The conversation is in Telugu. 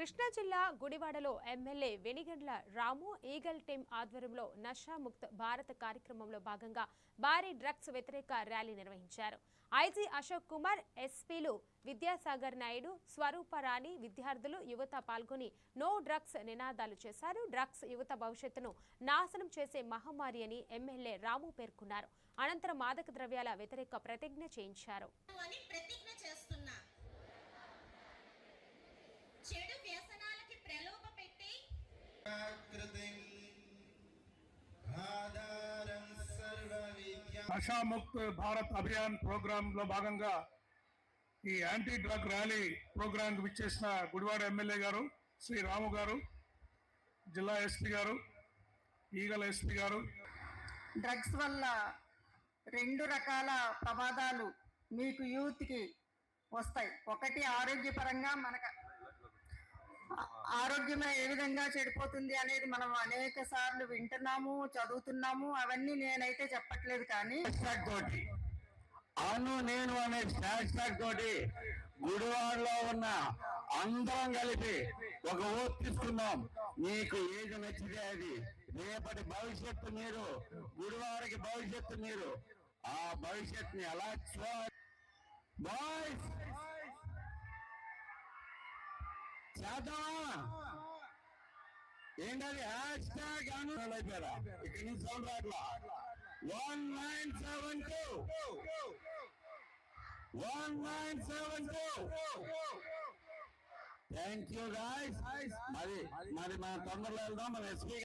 కృష్ణా జిల్లా గుడివాడలో ఎమ్మెల్యే వెనిగండ్ల రాము ఈగల్ టీం ఆధ్వర్యంలో నషాముక్త్ భారత్ కార్యక్రమంలో భాగంగా భారీ డ్రగ్స్ వ్యతిరేక ర్యాలీ నిర్వహించారు. ఐజీ అశోక్ కుమార్, ఎస్పీలు విద్యాసాగర్ నాయుడు, స్వరూపరాణి, విద్యార్థులు, యువత పాల్గొని నో డ్రగ్స్ నినాదాలు చేశారు. డ్రగ్స్ యువత భవిష్యత్తును నాశనం చేసే మహమ్మారి అని ఎమ్మెల్యే రాము పేర్కొన్నారు. అనంతరం మాదక ద్రవ్యాల వ్యతిరేక ప్రతిజ్ఞ చేయించారు. చెడు వ్యసనాలకి ప్రలోభ పెట్టి నషాముక్త్ భారత్ అభియాన్ ప్రోగ్రామ్ లో భాగంగా ఈ యాంటీ డ్రగ్ ర్యాలీ ప్రోగ్రామ్ విచ్చేసిన గుడివాడ ఎమ్మెల్యే గారు శ్రీ రాము గారు, జిల్లా ఎస్పీ గారు, ఈగల్ ఎస్పీ గారు. డ్రగ్స్ వల్ల రెండు రకాల ప్రమాదాలు మీకు యూత్కి వస్తాయి. ఒకటి ఆరోగ్యపరంగా మనకు ఆరోగ్యమే ఏ విధంగా చెడిపోతుంది అనేది మనం అనేక సార్లు వింటున్నాము, చదువుతున్నాము. అవన్నీ నేనైతే చెప్పట్లేదు, కానీ అను నేను అనే హ్యాష్ తోటి గుడివాడలో ఉన్న అందరం కలిపి ఒక ఓట్ తీసుకున్నాం. మీకు ఏది నచ్చితే అది. రేపటి భవిష్యత్తు మీరు, గుడివాడకి భవిష్యత్తు మీరు. ఆ భవిష్యత్తుని ఎలా బాయ్స్ చేద్దామా? ఏంటది హ్యాష్ ట్యాగ్ అయిపోయారా? ఇక్కడ నుంచి సౌండ్ రాట్లా. 1972 thank you guys. మరి మన తొందరలో వెళ్దాం. మన ఎస్పీ